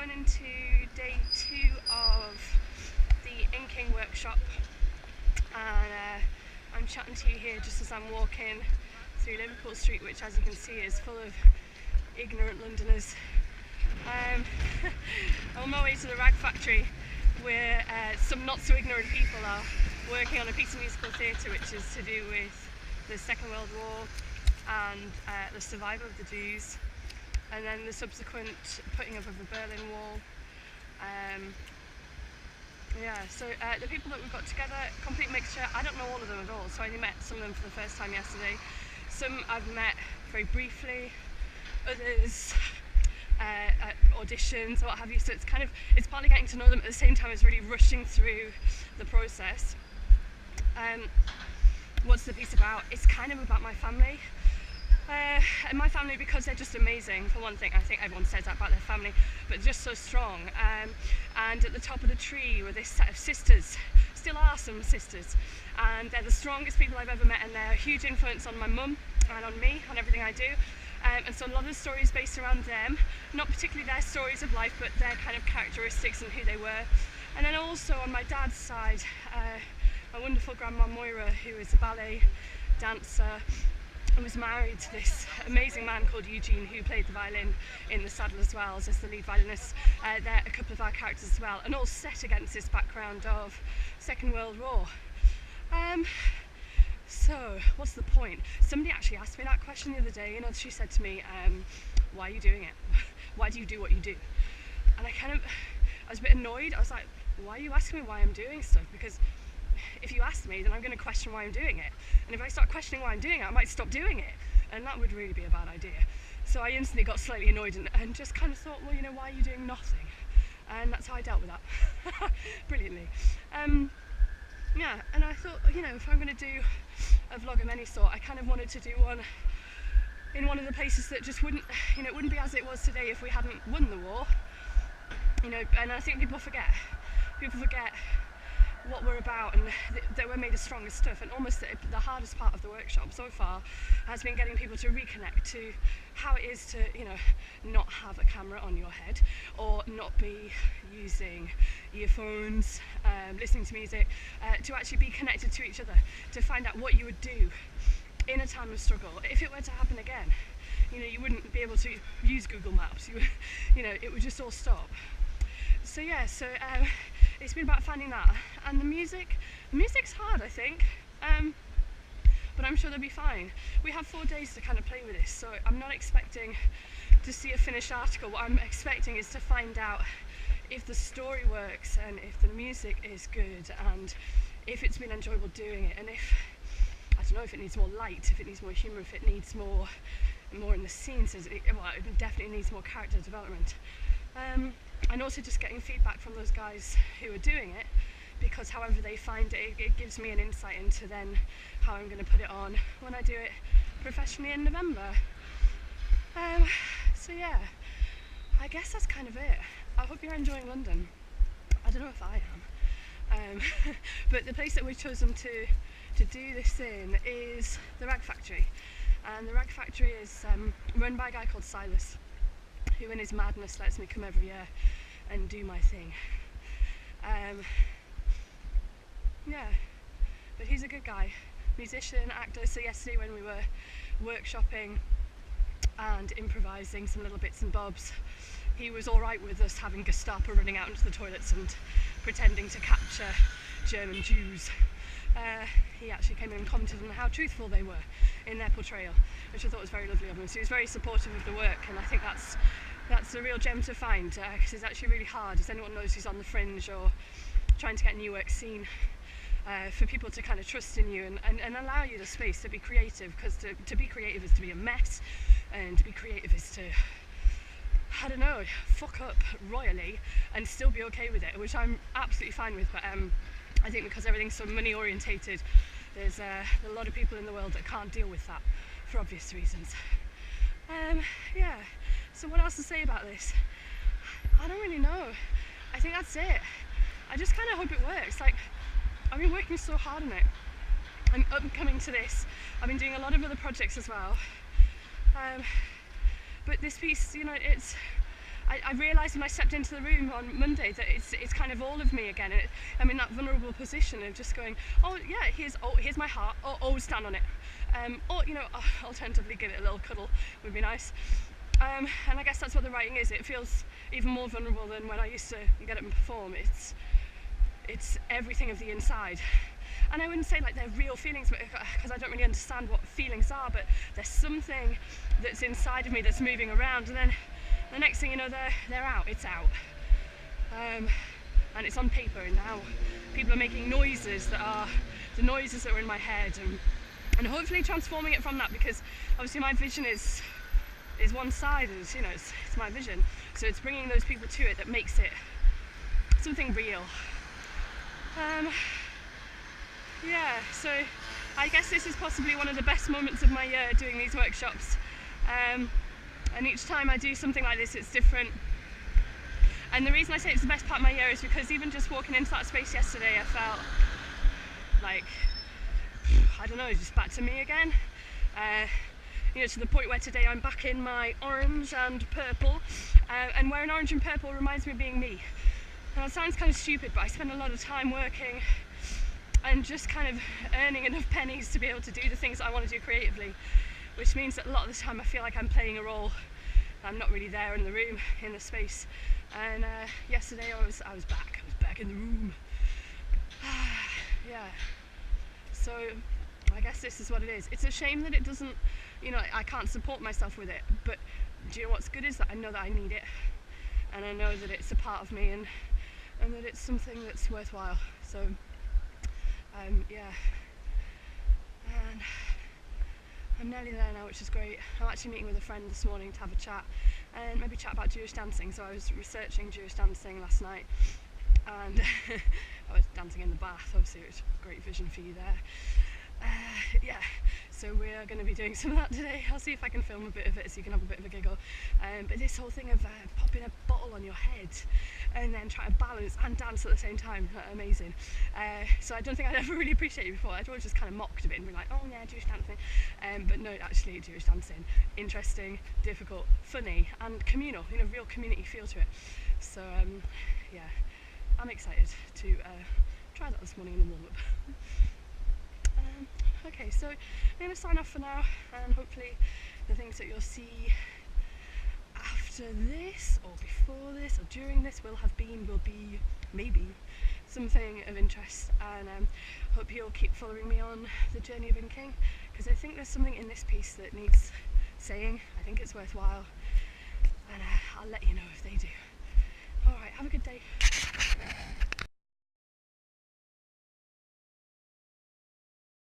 going into day 2 of the INKING workshop, and I'm chatting to you here just as I'm walking through Liverpool Street, which, as you can see, is full of ignorant Londoners. I'm on my way to the rag factory, where some not so ignorant people are working on a piece of musical theatre which is to do with the Second World War and the survival of the Jews, and then the subsequent putting up of the Berlin Wall. So the people that we've got together, complete mixture. I don't know all of them at all, so I only met some of them for the first time yesterday. Some I've met very briefly, others at auditions or what have you, so it's partly getting to know them at the same time as really rushing through the process. What's the piece about? It's kind of about my family. And my family, because they're just amazing, for one thing. I think everyone says that about their family, but just so strong. And at the top of the tree were this set of sisters, still are some sisters, and they're the strongest people I've ever met, and they're a huge influence on my mum and on me, on everything I do. And so a lot of the stories based around them, not particularly their stories of life, but their kind of characteristics and who they were. And then also on my dad's side, my wonderful grandma Moira, who is a ballet dancer, and was married to this amazing man called Eugene, who played the violin in The Saddle as well as the lead violinist. They're a couple of our characters as well, and all set against this background of Second World War. So what's the point? Somebody actually asked me that question the other day. You know, she said to me, why are you doing it? Why do you do what you do? And I was a bit annoyed. I was like, why are you asking me why I'm doing stuff? Because if you ask me, then I'm going to question why I'm doing it. And if I start questioning why I'm doing it, I might stop doing it. And that would really be a bad idea. So I instantly got slightly annoyed and just kind of thought, well, you know, why are you doing nothing? And that's how I dealt with that. Brilliantly. Yeah, and I thought, you know, if I'm going to do a vlog of any sort, I kind of wanted to do one in one of the places that just wouldn't, you know, it wouldn't be as it was today if we hadn't won the war. You know, and I think people forget what we're about, and that we're made of stronger stuff. And almost the hardest part of the workshop so far has been getting people to reconnect to how it is to, you know, not have a camera on your head, or not be using earphones, listening to music, to actually be connected to each other, to find out what you would do in a time of struggle if it were to happen again. You know, you wouldn't be able to use Google Maps. You know, it would just all stop. So yeah, it's been about finding that, and the music's hard, I think, but I'm sure they'll be fine. We have 4 days to kind of play with this, so I'm not expecting to see a finished article. What I'm expecting is to find out if the story works, and if the music is good, and if it's been enjoyable doing it, and if, I don't know, if it needs more light, if it needs more humour, if it needs more in the scenes. Well, it definitely needs more character development. And also just getting feedback from those guys who are doing it, because however they find it, it gives me an insight into then how I'm going to put it on when I do it professionally in November. So yeah, I guess that's kind of it. I hope you're enjoying London. I don't know if I am. But the place that we've chosen to do this in is the Rag Factory. And the Rag Factory is run by a guy called Silas, who in his madness lets me come every year and do my thing. Yeah, but he's a good guy, musician, actor. So yesterday when we were workshopping and improvising some little bits and bobs, he was all right with us having Gestapo running out into the toilets and pretending to capture German Jews. He actually came in and commented on how truthful they were in their portrayal, which I thought was very lovely of him. So he was very supportive of the work, and I think that's a real gem to find, because it's actually really hard, as anyone knows who's on the fringe or trying to get new work seen, for people to kind of trust in you and allow you the space to be creative, because to be creative is to be a mess, and to be creative is to, I don't know, fuck up royally and still be okay with it, which I'm absolutely fine with. But I think because everything's so money orientated, there's a lot of people in the world that can't deal with that for obvious reasons. Yeah, so what else to say about this? I don't really know. I think that's it. I just kind of hope it works. Like, I've been working so hard on it. I'm up and coming to this. I've been doing a lot of other projects as well. But this piece, you know, I realised when I stepped into the room on Monday that it's kind of all of me again. I'm in that vulnerable position of just going, oh yeah, here's my heart, oh stand on it. Or, you know, alternatively give it a little cuddle would be nice. And I guess that's what the writing is. It feels even more vulnerable than when I used to get up and perform. It's everything of the inside. And I wouldn't say like they're real feelings, because I don't really understand what feelings are, but there's something that's inside of me that's moving around, and then the next thing you know, they're out, it's out. And it's on paper, and now people are making noises that are the noises that were in my head, and hopefully transforming it from that, because obviously my vision is one-sided, you know, it's my vision. So it's bringing those people to it that makes it something real. Yeah, so I guess this is possibly one of the best moments of my year, doing these workshops. And each time I do something like this, it's different. And the reason I say it's the best part of my year is because even just walking into that space yesterday, I felt like, I don't know, just back to me again. You know, to the point where today I'm back in my orange and purple, and wearing orange and purple reminds me of being me. And it sounds kind of stupid, but I spend a lot of time working and just kind of earning enough pennies to be able to do the things I want to do creatively, which means that a lot of the time I feel like I'm playing a role. I'm not really there in the room, in the space. And yesterday I was back in the room. Yeah. So I guess this is what it is. It's a shame that it doesn't, you know, I can't support myself with it, but do you know what's good is that I know that I need it, and I know that it's a part of me, and that it's something that's worthwhile. So yeah, and I'm nearly there now, which is great. I'm actually meeting with a friend this morning to have a chat, and maybe chat about Jewish dancing. So I was researching Jewish dancing last night, and I was dancing in the bath, obviously, which is a great vision for you there. Yeah, so we're going to be doing some of that today. I'll see if I can film a bit of it so you can have a bit of a giggle. But this whole thing of popping a bottle on your head and then trying to balance and dance at the same time, amazing. So I don't think I'd ever really appreciate it before. I'd always just kind of mocked a bit and be like, oh yeah, Jewish dancing. But no, actually Jewish dancing, interesting, difficult, funny, and communal, you know, real community feel to it. So yeah, I'm excited to try that this morning in the warm-up. Okay, so I'm going to sign off for now, and hopefully the things that you'll see after this, or before this, or during this will be maybe something of interest, and hope you'll keep following me on the journey of inking, because I think there's something in this piece that needs saying. I think it's worthwhile, and I'll let you know if they do. Alright, have a good day.